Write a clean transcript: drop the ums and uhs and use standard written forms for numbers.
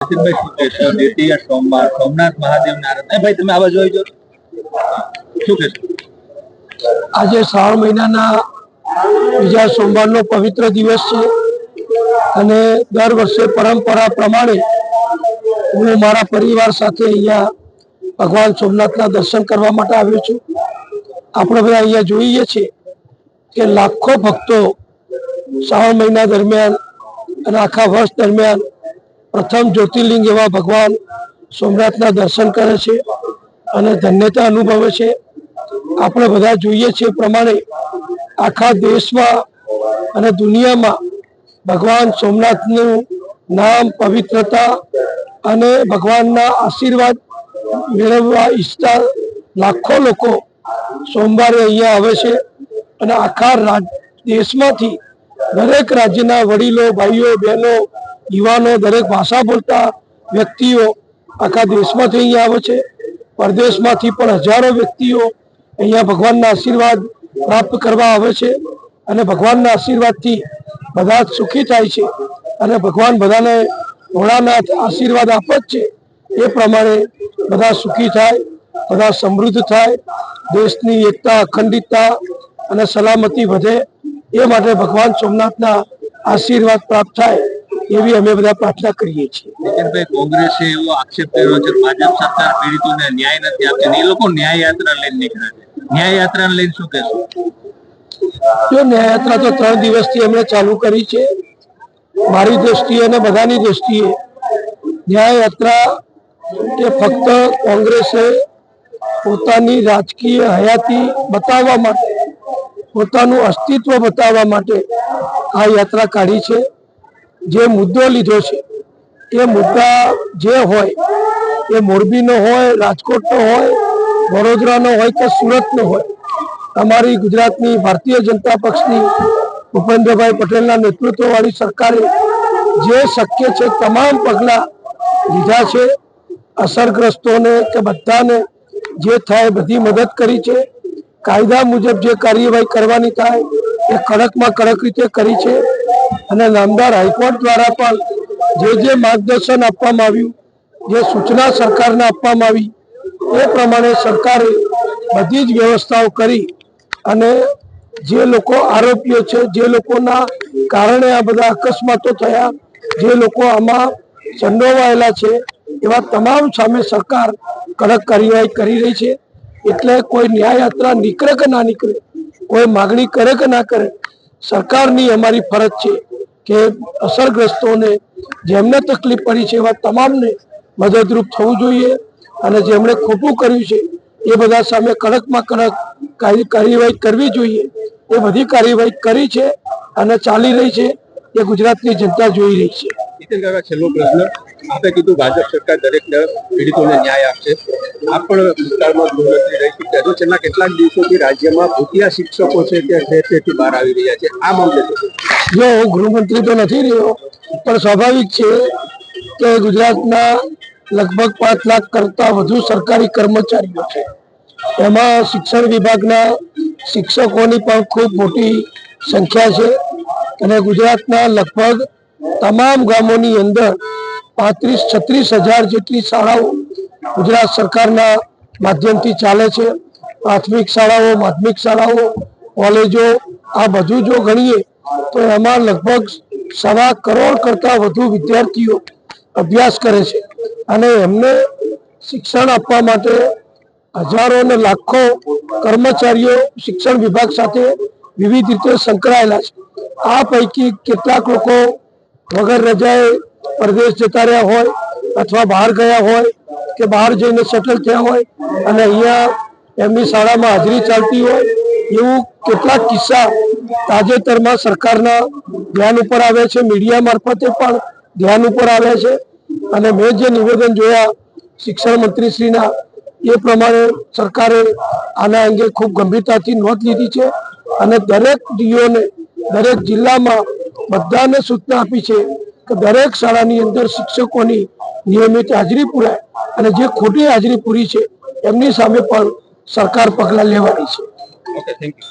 સોમનાથ મહાદેવ ભાઈ તમે આવા જોઈ જો શું કહેશો? આજે શ્રાવણ મહિનાના બીજા સોમવારનો પવિત્ર દિવસ છે અને દર વર્ષે પરંપરા પ્રમાણે હું મારા પરિવાર સાથે અહીંયા ભગવાન સોમનાથના દર્શન કરવા માટે આવ્યો છું. આપણે બધા અહીંયા જોઈએ છીએ કે લાખો ભક્તો શ્રાવણ મહિના દરમિયાન અને આખા વર્ષ દરમિયાન પ્રથમ જ્યોતિર્લિંગ એવા ભગવાન સોમનાથના દર્શન કરે છે અને ધન્યતા અનુભવે છે. આપણે બધા જોઈએ છીએ પ્રમાણે આખા દેશમાં અને દુનિયામાં ભગવાન સોમનાથનું નામ, પવિત્રતા અને ભગવાનના આશીર્વાદ મેળવવા ઈચ્છતા લાખો લોકો સોમવારે અહીંયા આવે છે અને આખા દેશમાંથી દરેક રાજ્યના વડીલો, ભાઈઓ, બહેનો, યુવાનો, દરેક ભાષા બોલતા વ્યક્તિઓ આખા દેશમાંથી અહીંયા આવે છે. પરદેશમાંથી પણ હજારો વ્યક્તિઓ અહીંયા ભગવાનના આશીર્વાદ પ્રાપ્ત કરવા આવે છે અને ભગવાનના આશીર્વાદથી બધા જ સુખી થાય છે અને ભગવાન બધાને ભોળાનાથ આશીર્વાદ આપે જ છે. એ પ્રમાણે બધા સુખી થાય, બધા સમૃદ્ધ થાય, દેશની એકતા, અખંડિતતા અને સલામતી વધે, એ માટે ભગવાન સોમનાથના આશીર્વાદ પ્રાપ્ત થાય એવી અમે બધા પ્રાર્થના કરીએ છીએ. કોંગ્રેસે એવો આક્ષેપ કર્યો છે ભાજપ સરકાર પીડિતોને ન્યાય નથી આપતી, એ લોકો ન્યાય યાત્રા લઈને નીકળ્યા છે. ન્યાય યાત્રા લઈને શું કહેશો? જો ન્યાય યાત્રા તો 3 દિવસથી અમે ચાલુ કરી છે. મારી દ્રષ્ટિએ અને બધાની દ્રષ્ટિએ ન્યાય યાત્રા એ ફક્ત કોંગ્રેસે પોતાની રાજકીય હયાતી બતાવવા માટે, પોતાનું અસ્તિત્વ બતાવવા માટે આ યાત્રા કાઢી છે. જે મુદ્દો લીધો છે એ મુદ્દા જે હોય એ મોરબીનો હોય, રાજકોટનો હોય, વડોદરાનો હોય કે સુરતનો હોય, અમારી ગુજરાતની ભારતીય જનતા પક્ષની ભૂપેન્દ્રભાઈ પટેલના નેતૃત્વવાળી સરકારે જે શક્ય છે તમામ પગલાં લીધા છે. અસરગ્રસ્તોને કે બધાને જે થાય બધી મદદ કરી છે. કાયદા મુજબ જે કાર્યવાહી કરવાની થાય એ કડકમાં કડક રીતે કરી છે અને નામદાર હાઈકોર્ટ દ્વારા પણ જે માર્ગદર્શન આપવામાં આવ્યું, જે સૂચના સરકારને આપવામાં આવી એ પ્રમાણે સરકારે બધી જ વ્યવસ્થાઓ કરી અને જે લોકો આરોપીઓ છે, જે લોકોના કારણે આ બધા અકસ્માતો થયા, જે લોકો આમાં સંડોવાયેલા છે, એવા તમામ સામે સરકાર કડક કાર્યવાહી કરી રહી છે. એટલે કોઈ ન્યાય યાત્રા નીકળે કે ના નીકળે, કોઈ માગણી કરે કે ના કરે, સરકારની અમારી ફરજ છે કે અસરગ્રસ્તોને જેમને તકલીફ પડી છે એવા તમામને મદદરૂપ થવું જોઈએ અને જેમણે ખોટું કર્યું છે એ બધા સામે કડકમાં કડક કાર્યવાહી કરવી જોઈએ. એ બધી કાર્યવાહી કરી છે અને ચાલી રહી છે, એ ગુજરાતની જનતા જોઈ રહી છે. છેલ્લો પ્રશ્ન, આપે કીધું ભાજપ સરકાર દરેક પીડિતોને ન્યાય આપશે. આપ પણ ભૂતકાળમાં ગૃહમંત્રી રહી ચૂક્યા છો. છેલ્લા કેટલાક દિવસોથી રાજ્યમાં ભૂતિયા શિક્ષકો છે તે બહાર આવી રહ્યા છે. આ મામલે જો હું ગૃહમંત્રી તો નથી રહ્યો, પણ સ્વાભાવિક છે કે ગુજરાતના લગભગ 5 લાખ કરતા વધુ સરકારી કર્મચારીઓ છે. એમાં શિક્ષણ વિભાગના શિક્ષકોની પણ ખૂબ મોટી સંખ્યા છે અને ગુજરાતના લગભગ તમામ ગામોની અંદર 35-36 હજાર જેટલી શાળાઓ ગુજરાત સરકારના માધ્યમથી ચાલે છે. પ્રાથમિક શાળાઓ, માધ્યમિક શાળાઓ, કોલેજો, આ બધું જો ગણીએ તો એમાં લગભગ 1.25 કરોડ કરતા વધુ વિદ્યાર્થીઓ અભ્યાસ કરે છે અને એમને શિક્ષણ આપવા માટે હજારો અને લાખો કર્મચારીઓ શિક્ષણ વિભાગ સાથે વિવિધ રીતે સંકળાયેલા છે. આ પૈકી કેટલાક લોકો વગર રજાએ પરદેશ જતા રહ્યા હોય અથવા બહાર ગયા હોય કે બહાર જઈને સેટલ થયા હોય અને અહીંયા એમની શાળામાં હાજરી ચાલતી હોય, એવું કેટલાક કિસ્સા તાજેતરમાં સરકારના ધ્યાન ઉપર આવે છે, મીડિયા મારફતે પણ ધ્યાન ઉપર આવે છે અને મેં જે નિવેદન જોયા શિક્ષણ મંત્રીશ્રીના એ પ્રમાણે સરકારે આના અંગે ખૂબ ગંભીરતાથી નોંધ લીધી છે અને દરેક ડીઓને દરેક જિલ્લામાં બધાને સૂચના આપી છે કે દરેક શાળાની અંદર શિક્ષકોની નિયમિત હાજરી પૂરાય અને જે ખોટી હાજરી પૂરી છે એમની સામે પણ સરકાર પગલાં લેવાની છે. Okay, thank you.